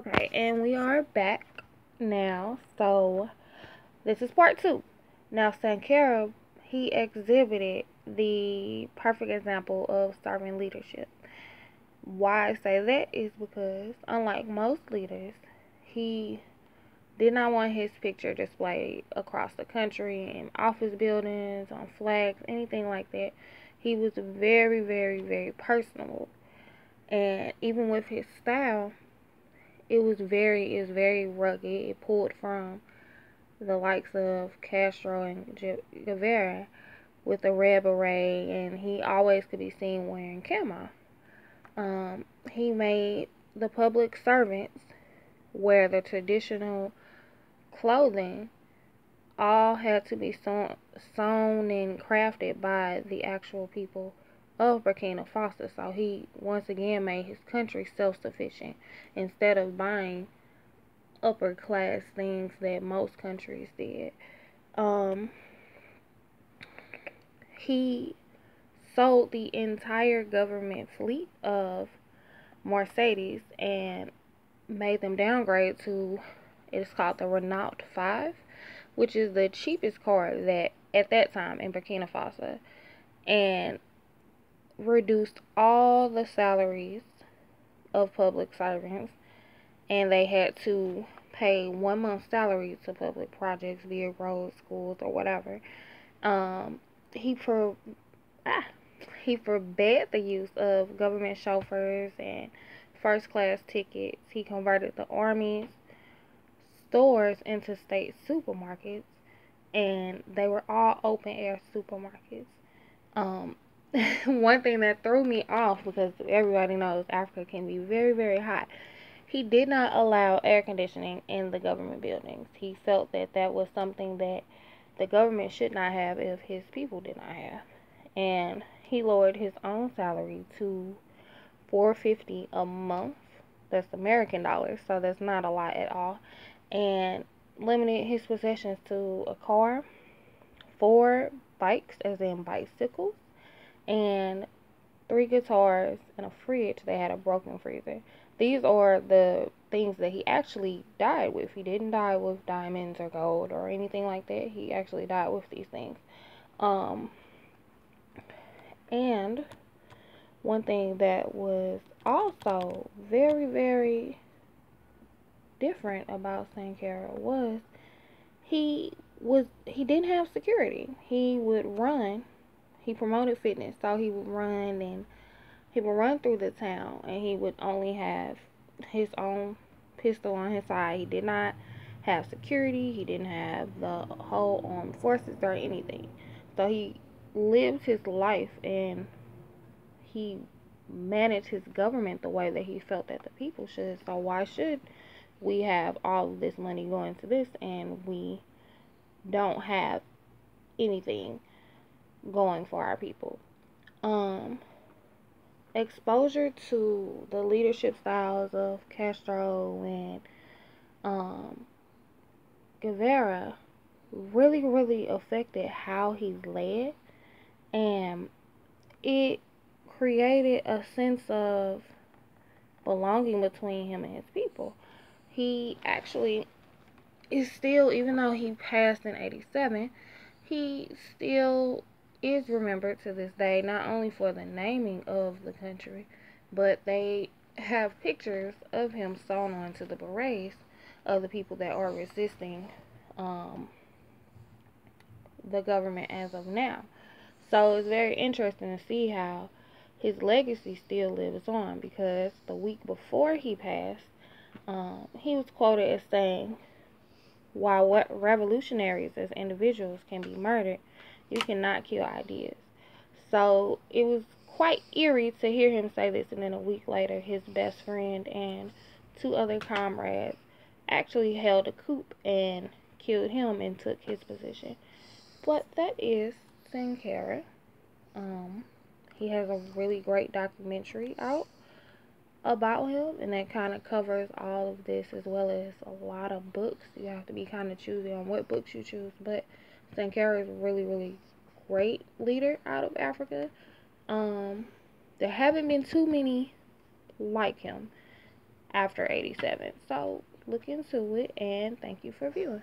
Okay, and we are back now. So this is part two. Now Sankara, he exhibited the perfect example of servant leadership. Why I say that is because unlike most leaders, he did not want his picture displayed across the country in office buildings, on flags, anything like that. He was very, very, very personable. And even with his style, it was very rugged. It pulled from the likes of Castro and Guevara with a red beret, and he always could be seen wearing camo. He made the public servants wear the traditional clothing. All had to be sewn and crafted by the actual people of Burkina Faso. So he once again made his country self-sufficient instead of buying upper class things that most countries did. Um, he sold the entire government fleet of Mercedes and made them downgrade to, it's called the Renault 5, which is the cheapest car that at that time in Burkina Faso, and reduced all the salaries of public servants, and they had to pay 1 month's salary to public projects, be it roads, schools, or whatever. Um, he for ah, he forbade the use of government chauffeurs and first class tickets. He converted the army's stores into state supermarkets, and they were all open air supermarkets. Um, One thing that threw me off, because everybody knows Africa can be very, very hot, he did not allow air conditioning in the government buildings. He felt that that was something that the government should not have if his people did not have. And he lowered his own salary to $450 a month. That's American dollars, so that's not a lot at all. And limited his possessions to a car, 4 bikes, as in bicycles, and 3 guitars and a fridge that had a broken freezer. These are the things that he actually died with. He didn't die with diamonds or gold or anything like that. He actually died with these things. Um, and one thing that was also very, very different about Sankara was he didn't have security. He would run. He promoted fitness, so he would run, and he would run through the town, and he would only have his own pistol on his side. He did not have security. He didn't have the whole armed forces or anything. So he lived his life, and he managed his government the way that he felt that the people should. So why should we have all of this money going to this and we don't have anything going for our people? Exposure to the leadership styles of Castro and um, Guevara really, really affected how he led, and it created a sense of belonging between him and his people. He actually is still, even though he passed in 87, he still is remembered to this day, not only for the naming of the country, but they have pictures of him sewn onto the berets of the people that are resisting um, the government as of now. So it's very interesting to see how his legacy still lives on, because the week before he passed, he was quoted as saying, while what revolutionaries as individuals can be murdered, you cannot kill ideas. So it was quite eerie to hear him say this, and then a week later, his best friend and 2 other comrades actually held a coup and killed him and took his position. But that is Sankara. Um, he has a really great documentary out about him, and that kind of covers all of this, as well as a lot of books. You have to be kind of choosy on what books you choose, but Sankara is a really, really great leader out of Africa. There haven't been too many like him after 87. So look into it, and thank you for viewing.